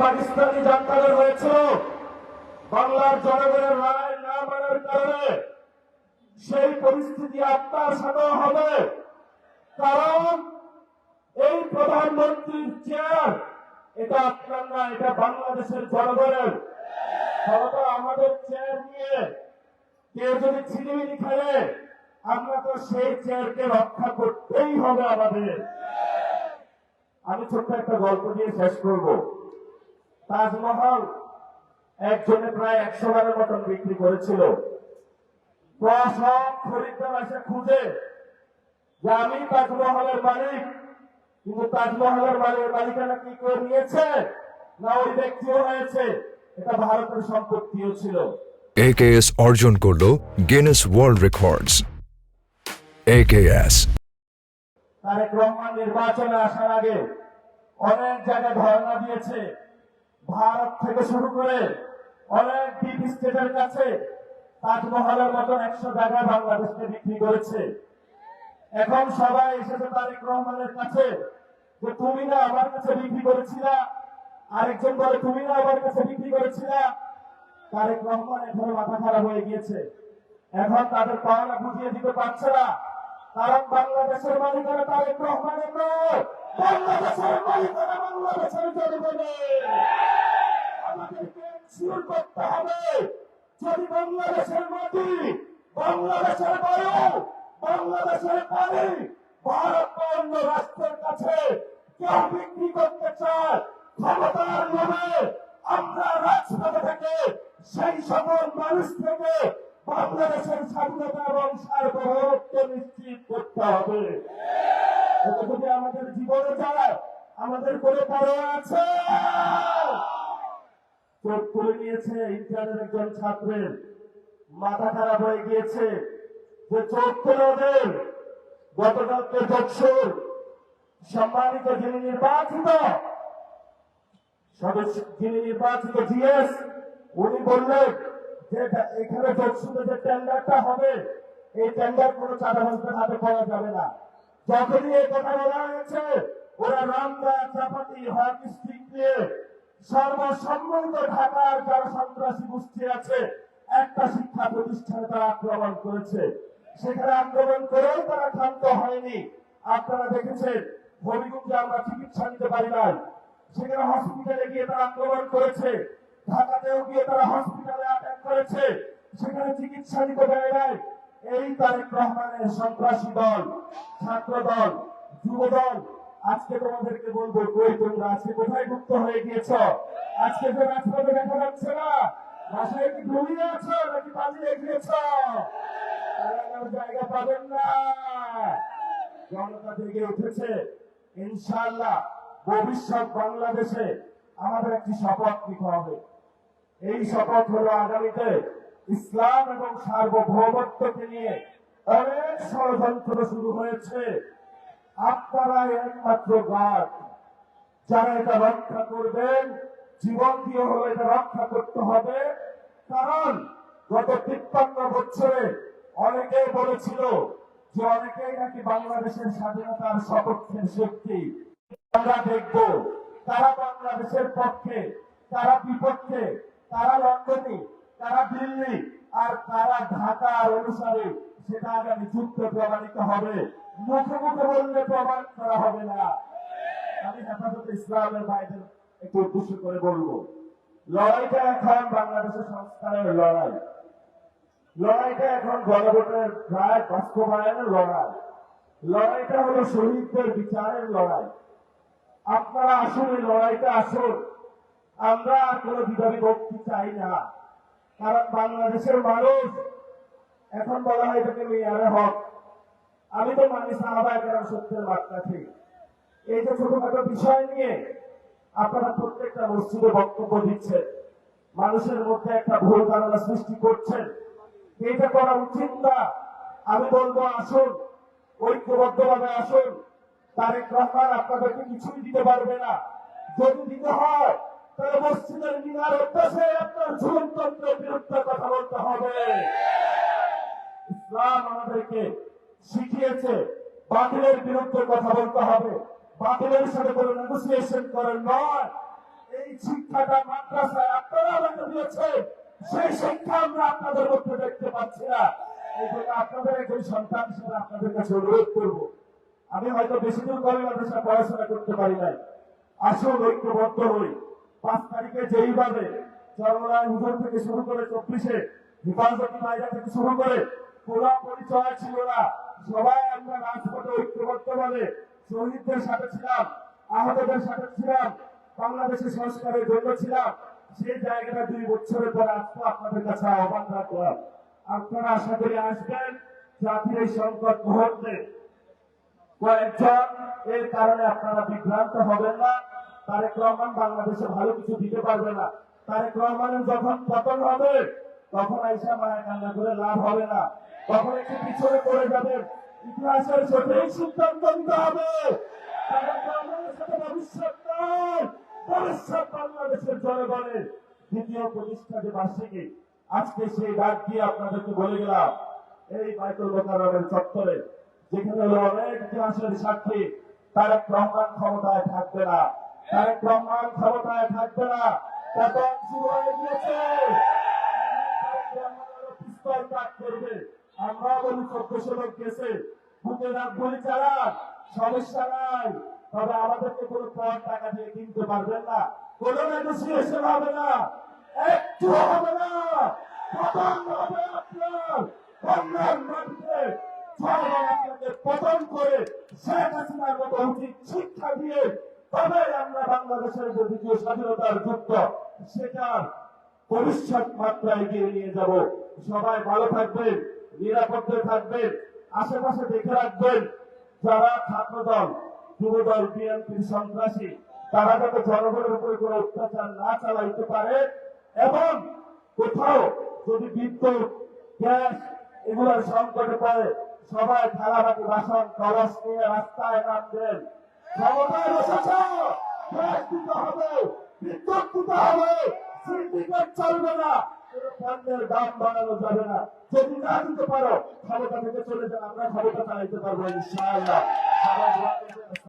পাকিস্তানি জান্তাদের হয়েছিল বাংলার জনগণের রায় না মানার কারণে, সেই পরিস্থিতি আপনার সাথেও হবে। কারণ এই প্রধানমন্ত্রীর চেয়ার এটা আপনার না, এটা বাংলাদেশের জনগণের। হয়তো আমাদের চেয়ার নিয়ে কেউ যদি ছিনিমিনি খেলে, আমরা তো সেই চেয়ারকে রক্ষা করতেই হবে আমাদের। আমি ছোট্ট একটা গল্প দিয়ে শেষ করব। তাজমহল একজনে প্রায় 100 বারের মতন বিক্রি করেছিল। সব খরিদ্দার এসে খুঁজে যে আমি তাজমহলের মালিক, কিন্তু তাজমহলের মালিকানা কি করে নিয়েছে না ওই ব্যক্তিও হয়েছে, এটা ভারতের সম্পত্তিও ছিল। AKS অর্জন করলো Guinness world records. AKS Tarique Rahman নির্বাচনে আসার আগে অনেক জায়গায় ধর্ণা দিয়েছে, ভারত থেকে শুরু করে অনেক ডিপ স্টেটের কাছে তাজমহলের মতন 100 জায়গায় বাংলাদেশকে বিক্রি করেছে। এখন সবাই এসেছে তারেক রহমানের কাছে যে তুমি না আমার কাছে বিক্রি করেছিলা, আরেকজন বলে তুমি না আমার কাছে বিক্রি করেছিলা। তারেক রহমান এখন মাথা খারাপ হয়ে গিয়েছে, এখন তাদের পাওনা বুঝিয়ে দিতে পারছে না। কারণ বাংলাদেশের মালিকানা তারেক রহমানের নয়, বাংলাদেশের মালিকানা বাংলাদেশের জনগণের। আমাদেরকে এনশিওর করতে হবে যদি বাংলাদেশের মাটি, বাংলাদেশের বায়ু, বাংলাদেশের পানি ভারত বা অন্য রাষ্ট্রের কাছে কেউ বিক্রি করতে চায়, ক্ষমতার লোভে আমরা রাজপথে থেকে সেই সকল মানুষ থেকে বাংলাদেশের স্বাধীনতা এবং সার্বভৌমত্ব নিশ্চিত করতে হবে। এটা যদি আমাদের জীবনে যায়, আমাদের করে পরোয়া আছে। চোখ তুলে নিয়েছে ইন্টারের একজন ছাত্রের, মাথা খারাপ হয়ে গিয়েছে যে চোখ তুলে ওদের। গতকালকে যশোর সম্মানিত যিনি নির্বাচিত সদস্য, যিনি নির্বাচিত জিএস, উনি বললেন যে এখানে যশোরে যে টেন্ডারটা হবে, এই টেন্ডার কোনো চাঁদাবাজদের হাতে পাওয়া যাবে না। যখনই এই কথা বলা হয়েছে, ওরা রামদা চাপাতি হক স্টিক নিয়ে সর্বসম্মত ঢাকার যারা সন্ত্রাসী গোষ্ঠী আছে একটা শিক্ষা প্রতিষ্ঠানে তারা আক্রমণ করেছে। সেখানে আক্রমণ করেও তারা ক্ষান্ত হয়নি। আপনারা দেখেছেন হবিগঞ্জে আমরা চিকিৎসা নিতে পারি নাই, সেখানে হসপিটালে গিয়ে তারা আক্রমণ করেছে। ঢাকাতেও গিয়ে তারা হসপিটালে অ্যাটাক করেছে, সেখানে চিকিৎসা নিতে দেয় নাই। এই তারেক রহমানের সন্ত্রাসী দল, ছাত্র দল, যুব দল, আজকে তোমাদেরকে বলবো কই তোমরা আজকে কোথায় গুপ্ত হয়ে গিয়েছ? আজকে যে রাজপথে দেখা যাচ্ছে না, বাসায় কি ঘুমিয়ে আছো নাকি পালিয়ে গিয়েছ? জায়গা পাবেন না। জনতা জেগে উঠেছে। ইনশাআল্লাহ ভবিষ্যৎ বাংলাদেশে আমাদের একটি শপথ নিতে হবে। এই শপথ হলো আগামীতে ইসলাম এবং সার্বভৌমত্বকে নিয়ে অনেক ষড়যন্ত্র শুরু হয়েছে। আপনারাই একমাত্র গার্ড, যারা এটা রক্ষা করবেন। জীবন দিয়ে হলো এটা রক্ষা করতে হবে। কারণ গত 53 বছরে অনেকেই বলেছিল যে অনেকেই নাকি বাংলাদেশের স্বাধীনতার সপক্ষের শক্তি। আমরা দেখব তারা বাংলাদেশের পক্ষে, তারা বিপক্ষে, তারা লন্ডনে, তারা দিল্লি আর তারা ঢাকার অনুসারে। সেটা আগামী যুদ্ধ প্রমাণিত হবে, মুখে মুখে বললে প্রমাণ করা হবে না। আমি হেফাজতে ইসলামের ভাইদের একটু উদ্দেশ্য করে বলবো, লড়াইটা এখন বাংলাদেশের সংস্কারের লড়াই। লড়াইটা এখন গণভোটের প্রায় বাস্তবায়নের লড়াই। লড়াইটা হলো শহীদদের বিচারের লড়াই। আপনারা আসুন, এই লড়াইটা আসুন। আমরা আর কোনো দ্বিধাবিভক্তি চাই না। কারণ বাংলাদেশের মানুষ, এখন বলা হয় এটাকে মেয়ারে হক, আমি তো মানি সাহাবায়ে কেরাম সত্যের মাত্রা ঠিক। এই যে ছোটখাটো বিষয় নিয়ে আপনারা প্রত্যেকটা মসজিদে বক্তব্য দিচ্ছেন, মানুষের মধ্যে একটা ভুল ধারণা সৃষ্টি করছেন, এটা করা উচিত না। আমি বলবো আসুন, ঐক্যবদ্ধভাবে আসুন। তারেক রহমান আপনাদেরকে কিছুই দিতে পারবে না। যদি দিতে হয় তাহলে মসজিদের মিনার উদ্দেশ্যে আপনার ঝুলনতন্ত্রের বিরুদ্ধে কথা বলতে হবে। ইসলাম আমাদেরকে শিখিয়েছে বাতিলের বিরুদ্ধে কথা বলতে হবে, বাতিলের সাথে কোনো নেগোসিয়েশন করার নয়। এই শিক্ষাটা মাদ্রাসায় আপনারা আমাকে দিয়েছেন, সেই শিক্ষা আমরা আপনাদের মধ্যে দেখতে পাচ্ছি না। এই জন্য আপনাদের একজন সন্তান হিসেবে আপনাদের কাছে অনুরোধ করবো, আমি হয়তো বেশি দূর করে মাদ্রাসায় পড়াশোনা করতে পারি নাই, আসুন ঐক্যবদ্ধ হই। 5 তারিখে যেইভাবে চরমরায় হুজুর থেকে শুরু করে 24-এ হেফাজতি মাইজা থেকে শুরু করে কোনো পরিচয় ছিল না, সবাই আমরা রাজপথে ঐক্যবদ্ধভাবে শহীদদের সাথে ছিলাম, আহতদের সাথে ছিলাম, বাংলাদেশের সংস্কারের জন্য ছিলাম। সেই জায়গাটা 2 বছরের পরে আজকে আপনাদের কাছে আহ্বান রাখলাম, আপনারা আশা করি আসবেন। জাতির এই সংকট মুহূর্তে কয়েকজন এর কারণে আপনারা বিভ্রান্ত হবেন না। তারেক রহমান বাংলাদেশে ভালো কিছু দিতে পারবে না। তারেক রহমানের যখন পতন হবে তখন আইসা মায়া কান্না করে লাভ হবে না, তখন একটু পিছনে পড়ে যাবেন। ইতিহাসের সঠিক সিদ্ধান্ত নিতে হবে। তারেক রহমানের সাথে ভবিষ্যৎ নাই, ভবিষ্যৎ বাংলাদেশের জনগণের। দ্বিতীয় প্রতিষ্ঠা যে বার্ষিকী, আজকে সেই ডাক দিয়ে আপনাদেরকে বলে গেলাম, এই বাইতুল মোকাররমের চত্বরে, যেখানে হলো অনেক ইতিহাসের সাক্ষী, তারেক রহমান ক্ষমতায় থাকবে না, তারেক রহমান ক্ষমতায় থাকবে না। এখন শুরু হয়ে গিয়েছে, তারেক রহমানেরও পিস্তল তাক করবে। আমরা বলি 1400 লোক গেছে, বুকে রাত গুলি চালান, সমস্যা নাই, তবে আমাদেরকে কোনো পর টাকা দিয়ে কিনতে পারবেন না, কোনো নেগোসিয়েশন হবে না, একটু হবে না। পতন হবে আপনার বাংলার মাটিতে, জনগণ আপনাকে পতন করে শেখ হাসিনার মতো উচিত শিক্ষা দিয়ে তবে আমরা বাংলাদেশের যে দ্বিতীয় স্বাধীনতার যুদ্ধ, সেটার ভবিষ্যৎ মাত্রা এগিয়ে নিয়ে যাব। সবাই ভালো থাকবেন, নিরাপদে থাকবেন, আশেপাশে দেখে রাখবেন যারা ছাত্রদল, যুবদল, বিএনপির সন্ত্রাসী, তারা যাতে জনগণের উপরে কোনো অত্যাচার না চালাইতে পারে, এবং কোথাও যদি বিদ্যুৎ, গ্যাস এগুলোর সংকটে পড়ে সবাই থালাবাটি, বাসন, কলস নিয়ে রাস্তায় নামবেন। ক্ষমতায় বসেছ, গ্যাস দিতে হবে, বিদ্যুৎ দিতে হবে, সিন্ডিকেট চলবে না, পণ্যের দাম বাড়ানো যাবে না। যদি না দিতে পারো ক্ষমতা থেকে চলে যান, আমরা ক্ষমতা চালাইতে পারবো ইনশাআল্লাহ। সবাই দোয়া করবেন।